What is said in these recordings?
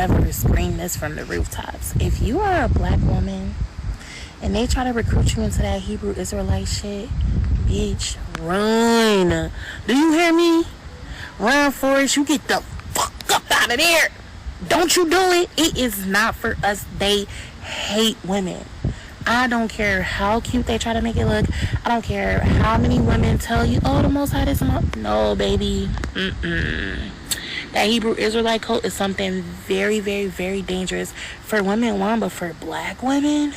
forever scream this from the rooftops. If you are a black woman and they try to recruit you into that Hebrew Israelite shit, bitch, run. Do you hear me? Run, Forrest. You get the fuck up out of there. Don't you do it. It is not for us. They hate women. I don't care how cute they try to make it look. I don't care how many women tell you, oh, the Most High is not. No, baby. That Hebrew Israelite cult is something very, very, very dangerous for women, one, but for black women,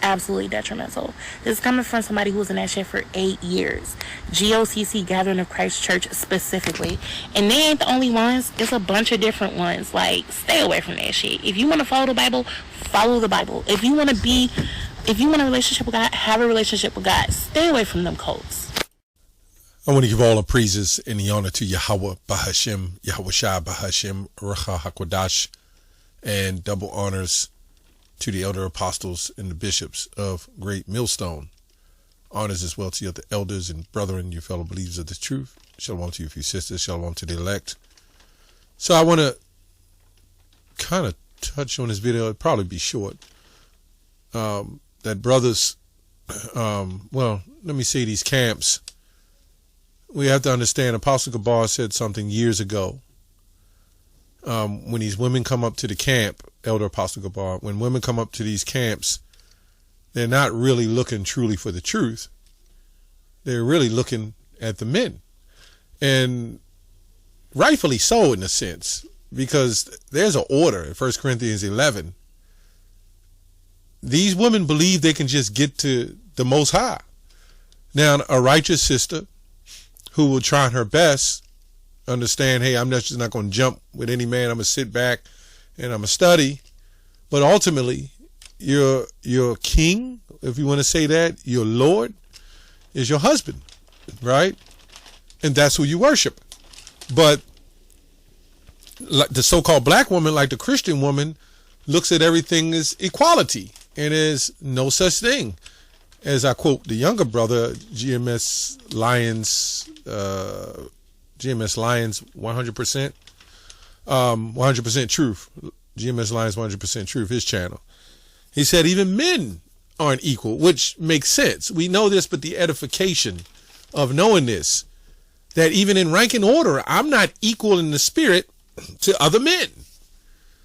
absolutely detrimental. This is coming from somebody who was in that shit for 8 years. GOCC, Gathering of Christ Church specifically. And they ain't the only ones. It's a bunch of different ones. Like, stay away from that shit. If you want to follow the Bible, follow the Bible. If you want a relationship with God, have a relationship with God. Stay away from them cults. I want to give all the praises and the honor to Yahweh Bahashem, Yahweh Shai Bahashem, Rucha HaKodash, and double honors to the elder apostles and the bishops of Great Millstone. Honors as well to the elders and brethren, your fellow believers of the truth. Shalom to you, few sisters. Shalom to the elect. So I want to kind of touch on this video. It'll probably be short. That brothers, well, let me say these camps. We have to understand, Apostle Gabar said something years ago. When these women come up to the camp, Elder Apostle Gabar, when women come up to these camps, they're not really looking truly for the truth. They're really looking at the men. And rightfully so, in a sense, because there's an order in 1 Corinthians 11. These women believe they can just get to the Most High. Now, a righteous sister who will try her best, understand, hey, I'm just not going to jump with any man. I'm going to sit back and I'm going to study. But ultimately, your king, if you want to say that, your Lord, is your husband, right? And that's who you worship. But like the so-called black woman, like the Christian woman, looks at everything as equality. And there's no such thing. As I quote the younger brother, GMS Lyons, 100%, 100% truth. GMS Lyons, 100% truth, his channel. He said even men aren't equal, which makes sense. We know this, but the edification of knowing this, that even in rank and order, I'm not equal in the spirit to other men.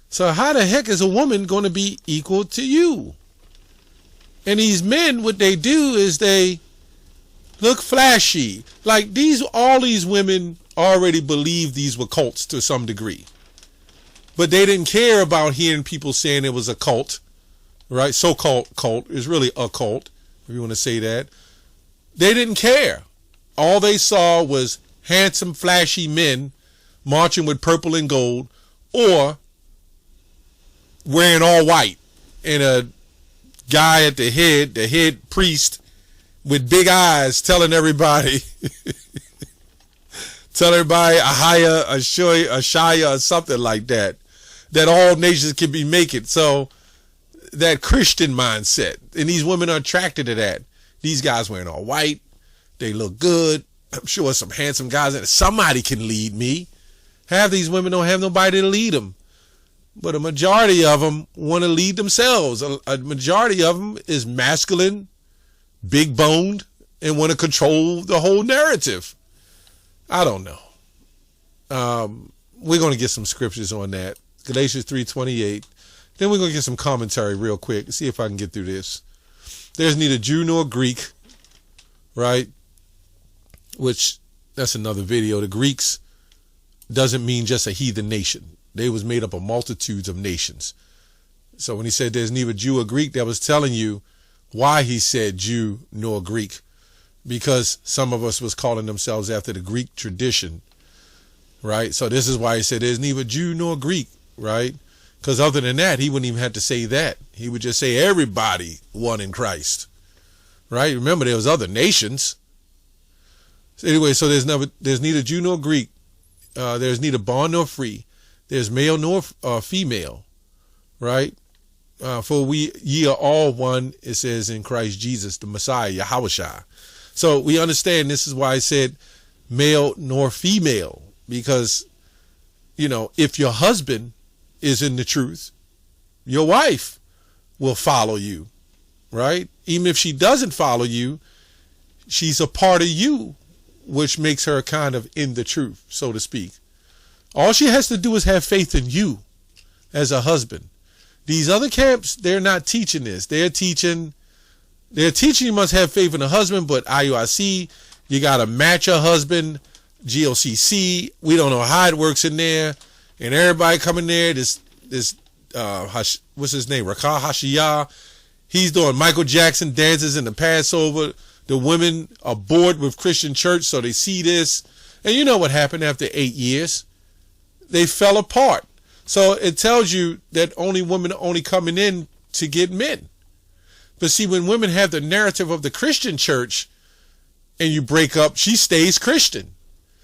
So how the heck is a woman going to be equal to you? And these men, what they do is they look flashy. Like all these women already believed these were cults to some degree. But they didn't care about hearing people saying it was a cult, right? So-called cult is really a cult, if you want to say that. They didn't care. All they saw was handsome, flashy men marching with purple and gold or wearing all white and a guy at the head priest with big eyes telling everybody Ahaya, Ashaya, or something like that all nations can be making. So that Christian mindset, and these women are attracted to that. These guys wearing all white, they look good. I'm sure some handsome guys, and somebody can lead me. Half these women don't have nobody to lead them. But a majority of them want to lead themselves. A majority of them is masculine, big boned, and want to control the whole narrative. I don't know. We're going to get some scriptures on that. Galatians 3:28. Then we're going to get some commentary real quick. See if I can get through this. There's neither Jew nor Greek, right? Which, that's another video. The Greeks doesn't mean just a heathen nation. They was made up of multitudes of nations. So when he said there's neither Jew or Greek, that was telling you why he said Jew nor Greek. Because some of us was calling themselves after the Greek tradition, right? So this is why he said there's neither Jew nor Greek, right? Because other than that, he wouldn't even have to say that. He would just say everybody one in Christ, right? Remember, there was other nations. So anyway, so there's neither Jew nor Greek. There's neither bond nor free. There's male nor female, right? For ye are all one, it says in Christ Jesus, the Messiah, Yahushua. So we understand this is why I said male nor female, because, if your husband is in the truth, your wife will follow you, right? Even if she doesn't follow you, she's a part of you, which makes her kind of in the truth, so to speak. All she has to do is have faith in you as a husband. These other camps, they're not teaching this. They're teaching you must have faith in a husband, but IUIC, you got to match a husband. GOCC, we don't know how it works in there. And everybody coming there, this what's his name? Rakah Hashiyah. He's doing Michael Jackson dances in the Passover. The women are bored with Christian church, so they see this. And you know what happened after 8 years? They fell apart. So it tells you that women are only coming in to get men. But see, when women have the narrative of the Christian church and you break up, she stays Christian.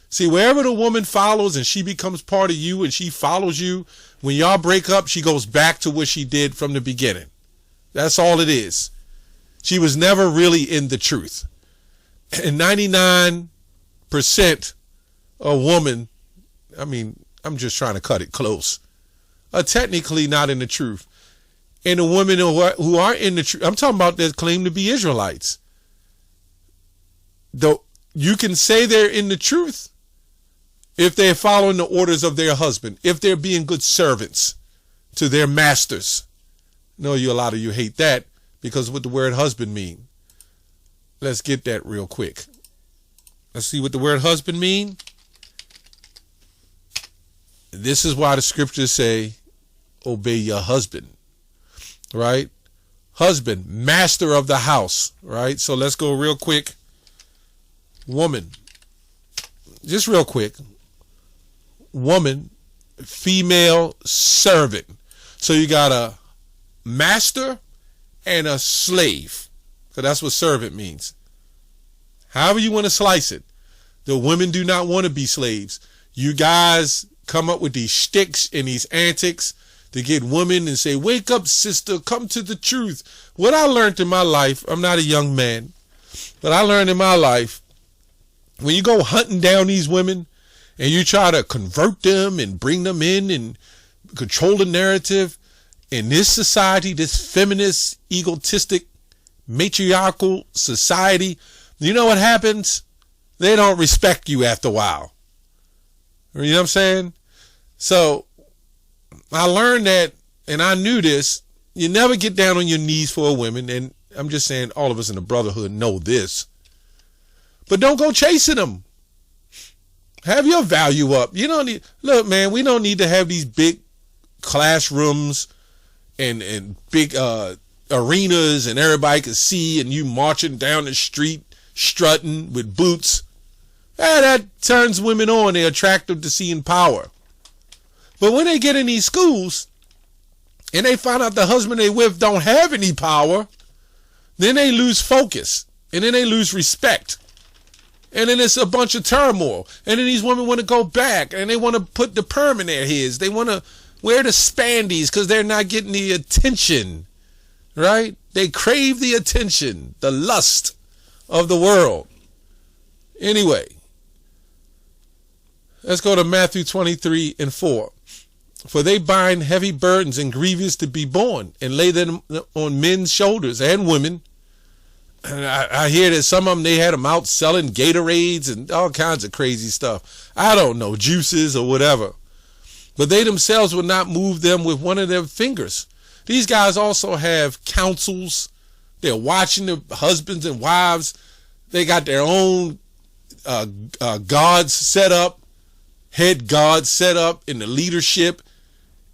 See, wherever the woman follows and she becomes part of you and she follows you, when y'all break up, she goes back to what she did from the beginning. That's all it is. She was never really in the truth. And 99% of women, I mean, I'm just trying to cut it close, are technically not in the truth. And the women who are in the truth, I'm talking about that claim to be Israelites. Though you can say they're in the truth if they're following the orders of their husband, if they're being good servants to their masters. No, a lot of you hate that because what the word husband mean. Let's get that real quick. Let's see what the word husband mean. This is why the scriptures say, obey your husband, right? Husband, master of the house, right? So let's go real quick. Woman, just real quick. Woman, female servant. So you got a master and a slave. So that's what servant means. However you want to slice it. The women do not want to be slaves. You guys come up with these shticks and these antics to get women and say, wake up, sister, come to the truth. What I learned in my life, I'm not a young man, but I learned in my life, when you go hunting down these women and you try to convert them and bring them in and control the narrative in this society, this feminist, egotistic, matriarchal society, you know what happens? They don't respect you after a while. You know what I'm saying? So I learned that, and I knew this, you never get down on your knees for a woman, and I'm just saying all of us in the brotherhood know this. But don't go chasing them. Have your value up. You don't need, look, man, we don't need to have these big classrooms and big arenas and everybody can see and you marching down the street strutting with boots. That turns women on. They're attracted to seeing power. But when they get in these schools and they find out the husband they with don't have any power, then they lose focus and then they lose respect. And then it's a bunch of turmoil. And then these women want to go back and they want to put the perm in their heads. They want to wear the spandies because they're not getting the attention, right? They crave the attention, the lust of the world. Anyway, let's go to Matthew 23:4. For they bind heavy burdens and grievous to be borne and lay them on men's shoulders and women. And I hear that some of them, they had them out selling Gatorades and all kinds of crazy stuff. I don't know, juices or whatever. But they themselves will not move them with one of their fingers. These guys also have councils. They're watching the husbands and wives. They got their own gods set up, head gods set up in the leadership.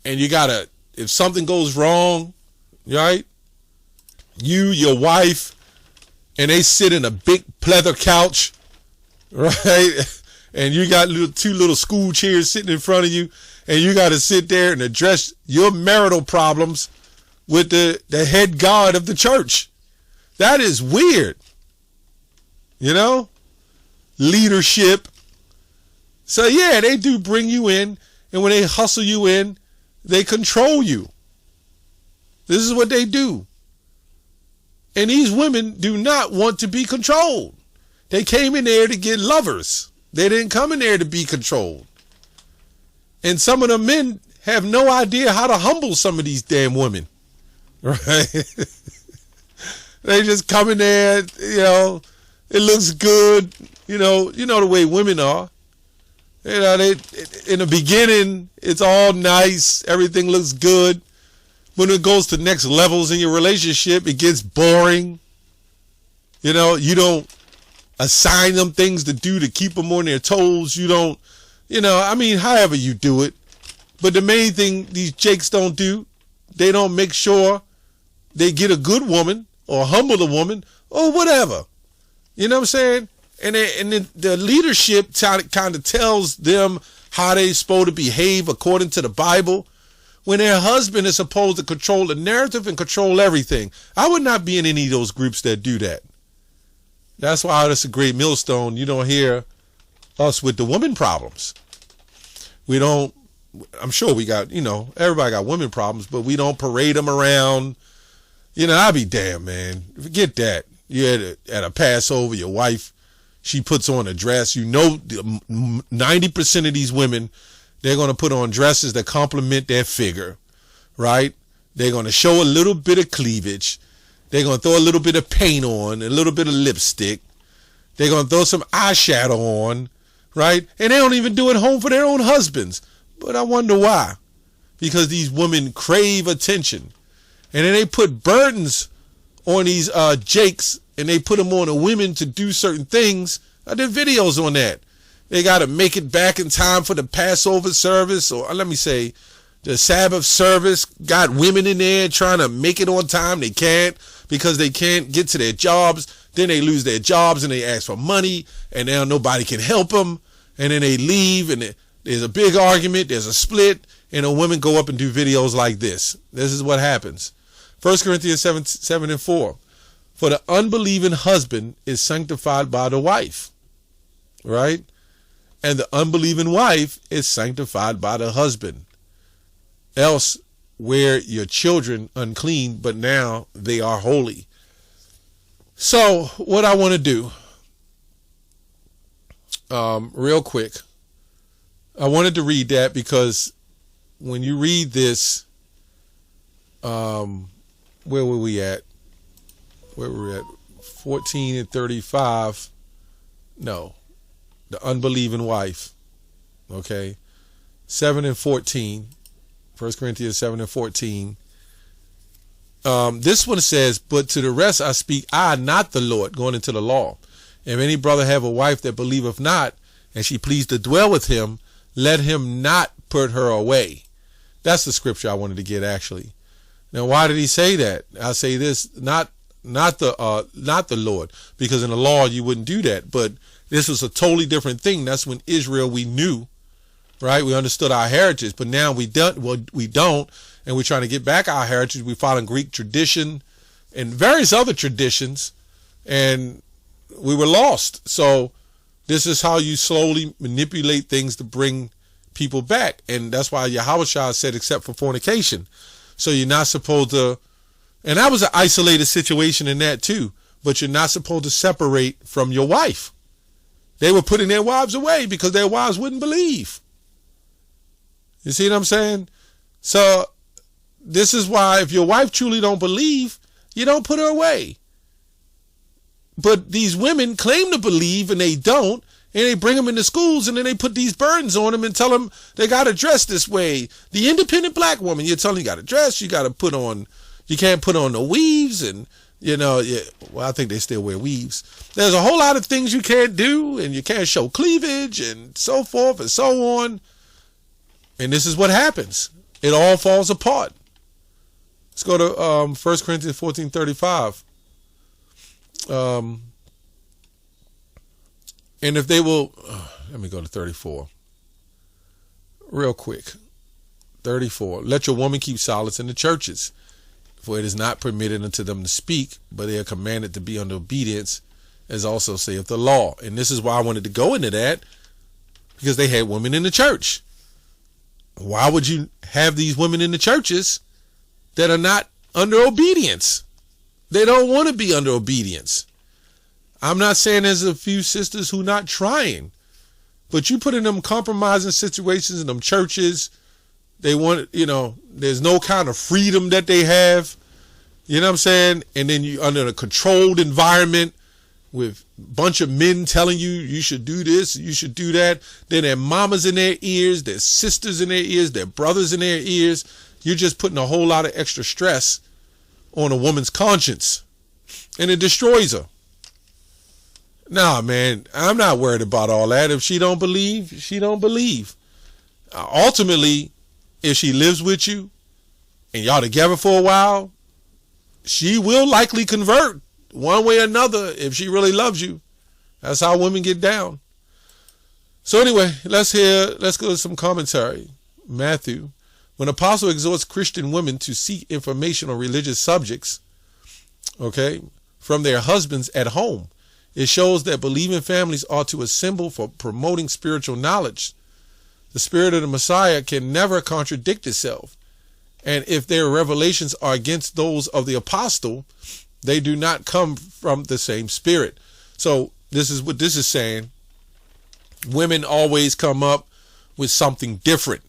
And you gotta, if something goes wrong, right? You, your wife, and they sit in a big pleather couch, right? And you got two little school chairs sitting in front of you, and you got to sit there and address your marital problems with the head god of the church. That is weird. You know? Leadership. So yeah, they do bring you in, and when they hustle you in, they control you. This is what they do. And these women do not want to be controlled. They came in there to get lovers. They didn't come in there to be controlled. And some of the men have no idea how to humble some of these damn women, right? They just come in there, it looks good, you know the way women are. They in the beginning, it's all nice, everything looks good. When it goes to next levels in your relationship, it gets boring. You don't assign them things to do to keep them on their toes. You don't, however you do it. But the main thing these jakes don't do, they don't make sure they get a good woman or humble a woman or whatever. You know what I'm saying? And the leadership kind of tells them how they're supposed to behave according to the Bible, when their husband is supposed to control the narrative and control everything. I would not be in any of those groups that do that. That's why that's a great millstone. You don't hear us with the women problems. We don't, I'm sure we got, everybody got women problems, but we don't parade them around. I'd be damned, man. Forget that. You're at a Passover, your wife, she puts on a dress. 90% of these women, they're going to put on dresses that complement their figure, right? They're going to show a little bit of cleavage. They're going to throw a little bit of paint on, a little bit of lipstick. They're going to throw some eyeshadow on, right? And they don't even do it home for their own husbands. But I wonder why. Because these women crave attention. And then they put burdens on these jakes, and they put them on the women to do certain things. I did videos on that. They got to make it back in time for the Passover service, or let me say, the Sabbath service. Got women in there trying to make it on time. They can't because they can't get to their jobs. Then they lose their jobs and they ask for money, and now nobody can help them. And then they leave, and there's a big argument. There's a split, and the women go up and do videos like this. This is what happens. 1 Corinthians 7:4. For the unbelieving husband is sanctified by the wife, right? And the unbelieving wife is sanctified by the husband. Else were your children unclean, but now they are holy. So what I want to do, real quick, I wanted to read that because when you read this, where were we at? 14 and 35. No. The unbelieving wife. Okay. 7 and 14. 1 Corinthians 7 and 14. This one says, but to the rest I speak, I, not the Lord, going into the law. If any brother have a wife that believeth not, and she please to dwell with him, let him not put her away. That's the scripture I wanted to get, actually. Now, why did he say that? I say this, not the Lord, because in the law you wouldn't do that. But this was a totally different thing. That's when Israel, we knew, right? We understood our heritage, but now we don't, and we're trying to get back our heritage. We follow Greek tradition and various other traditions, and we were lost. So this is how you slowly manipulate things to bring people back. And that's why Yahushua said, except for fornication. So you're not supposed to, and that was an isolated situation in that too, but you're not supposed to separate from your wife. They were putting their wives away because their wives wouldn't believe. You see what I'm saying? So this is why if your wife truly don't believe, you don't put her away. But these women claim to believe and they don't, and they bring them into schools, and then they put these burdens on them and tell them they got to dress this way. The independent black woman, you're telling you got to dress, you got to put on, you can't put on the weaves, and well, I think they still wear weaves. There's a whole lot of things you can't do, and you can't show cleavage and so forth and so on. And this is what happens. It all falls apart. Let's go to 1 Corinthians 14:35. And if they will, let me go to 34. Real quick. 34. Let your woman keep silence in the churches, for it is not permitted unto them to speak, but they are commanded to be under obedience, as also saith the law. And this is why I wanted to go into that, because they had women in the church. Why would you have these women in the churches that are not under obedience? They don't want to be under obedience. I'm not saying there's a few sisters who not trying, but you put in them compromising situations in them churches, They want, there's no kind of freedom that they have. You know what I'm saying? And then you under a controlled environment with a bunch of men telling you, you should do this, you should do that. Then their mamas in their ears, their sisters in their ears, their brothers in their ears. You're just putting a whole lot of extra stress on a woman's conscience. And it destroys her. Nah, man, I'm not worried about all that. If she don't believe, she don't believe. Ultimately, if she lives with you and y'all together for a while, she will likely convert one way or another if she really loves you. That's how women get down. So anyway, let's go to some commentary. Matthew, when Apostle exhorts Christian women to seek information on religious subjects, okay, from their husbands at home, it shows that believing families are to assemble for promoting spiritual knowledge. The spirit of the Messiah can never contradict itself. And if their revelations are against those of the apostle, they do not come from the same spirit. So this is what this is saying. Women always come up with something different.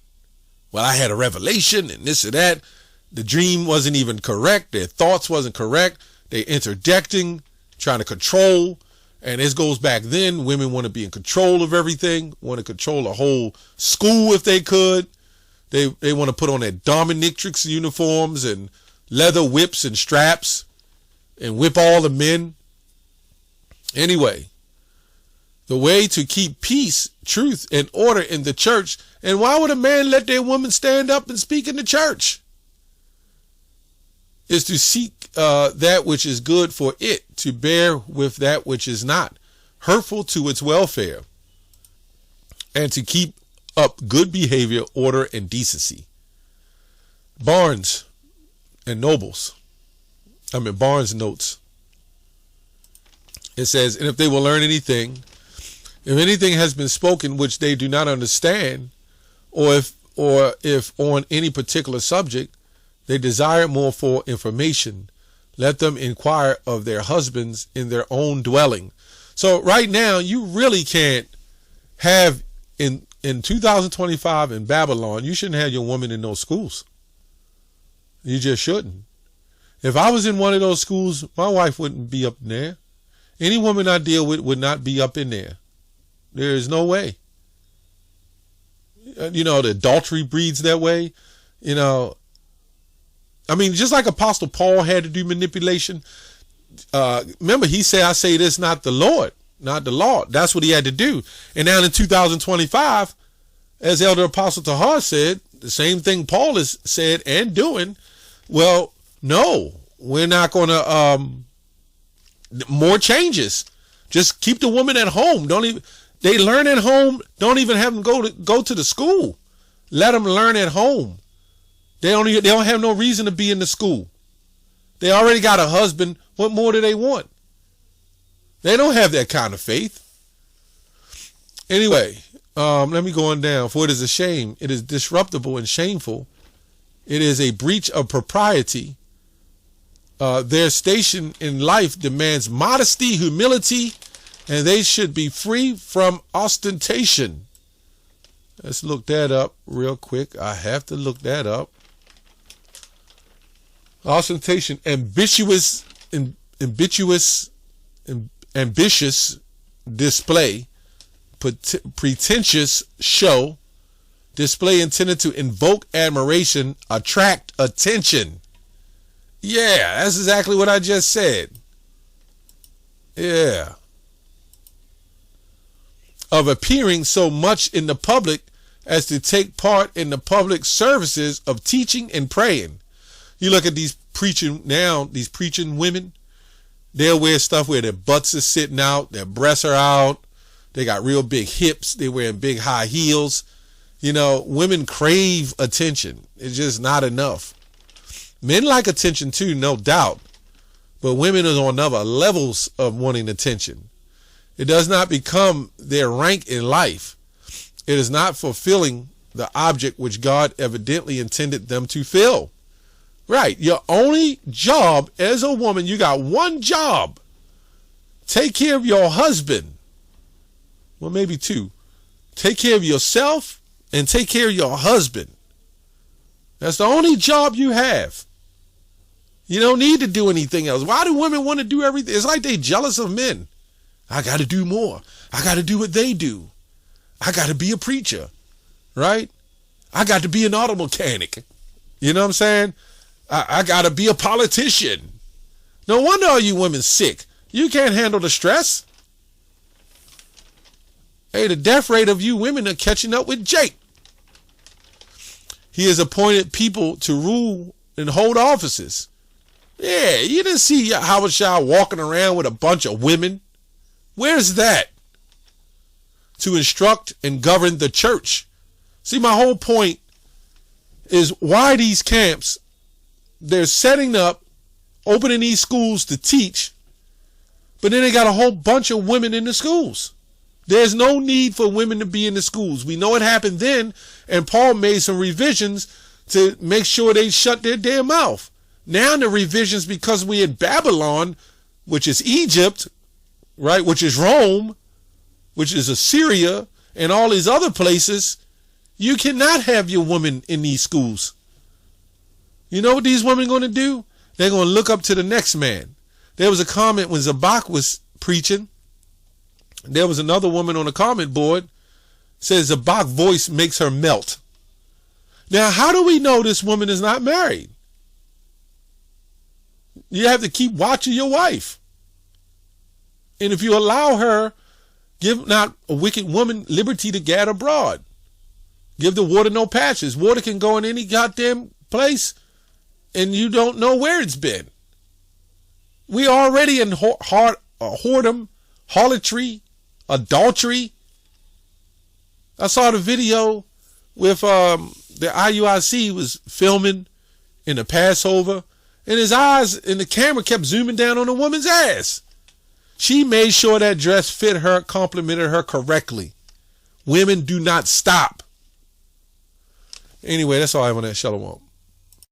Well, I had a revelation and this or that. The dream wasn't even correct. Their thoughts wasn't correct. They interjecting, trying to control. And this goes back then. Women want to be in control of everything, want to control the whole school if they could. They want to put on their dominatrix uniforms and leather whips and straps and whip all the men. Anyway, the way to keep peace, truth, and order in the church. And why would a man let their woman stand up and speak in the church? Is to seek that which is good for it, to bear with that which is not hurtful to its welfare, and to keep up good behavior, order, and decency. Barnes notes. It says, and if they will learn anything, if anything has been spoken which they do not understand, or if on any particular subject they desire more for information, let them inquire of their husbands in their own dwelling. So right now, you really can't have in 2025 in Babylon, you shouldn't have your woman in those schools. You just shouldn't. If I was in one of those schools, my wife wouldn't be up in there. Any woman I deal with would not be up in there. There is no way. The adultery breeds that way. Just like Apostle Paul had to do manipulation. Remember, he said, I say this, not the Lord, not the law. That's what he had to do. And now in 2025, as Elder Apostle Tahar said, the same thing Paul has said and doing. Well, no, we're not going to, more changes. Just keep the woman at home. They learn at home. Don't even have them go to the school. Let them learn at home. They don't have no reason to be in the school. They already got a husband. What more do they want? They don't have that kind of faith. Anyway, let me go on down. For it is a shame. It is disreputable and shameful. It is a breach of propriety. Their station in life demands modesty, humility, and they should be free from ostentation. Let's look that up real quick. I have to look that up. Ostentation, ambitious display, pretentious show, display intended to invoke admiration, attract attention. Yeah, that's exactly what I just said. Yeah. Of appearing so much in the public as to take part in the public services of teaching and praying. You look at these preaching women, they'll wear stuff where their butts are sitting out, their breasts are out, they got real big hips, they're wearing big high heels. Women crave attention. It's just not enough. Men like attention too, no doubt, but women are on other levels of wanting attention. It does not become their rank in life. It is not fulfilling the object which God evidently intended them to fill. Right. Your only job as a woman, you got one job. Take care of your husband. Well, maybe two. Take care of yourself and take care of your husband. That's the only job you have. You don't need to do anything else. Why do women want to do everything? It's like they jealous of men. I got to do more. I got to do what they do. I got to be a preacher, right? I got to be an auto mechanic. You know what I'm saying? I got to be a politician. No wonder all you women sick. You can't handle the stress. Hey, the death rate of you women are catching up with Jake. He has appointed people to rule and hold offices. Yeah, you didn't see Howard Shaw walking around with a bunch of women. Where's that? To instruct and govern the church. See, my whole point is why these camps, they're setting up, opening these schools to teach, but then they got a whole bunch of women in the schools. There's no need for women to be in the schools. We know it happened then, and Paul made some revisions to make sure they shut their damn mouth. Now the revisions, because we in Babylon, which is Egypt, right, which is Rome, which is Assyria, and all these other places, you cannot have your women in these schools. You know what these women are going to do? They're going to look up to the next man. There was a comment when Zabak was preaching. There was another woman on the comment board says Zabak's voice makes her melt. Now, how do we know this woman is not married? You have to keep watching your wife. And if you allow her, give not a wicked woman liberty to gad abroad. Give the water no patches. Water can go in any goddamn place and you don't know where it's been. We already in whoredom, harlotry, adultery. I saw the video with the IUIC was filming in the Passover, and his eyes and the camera kept zooming down on the woman's ass. She made sure that dress fit her, complimented her correctly. Women do not stop. Anyway, that's all I have on that. Shalom.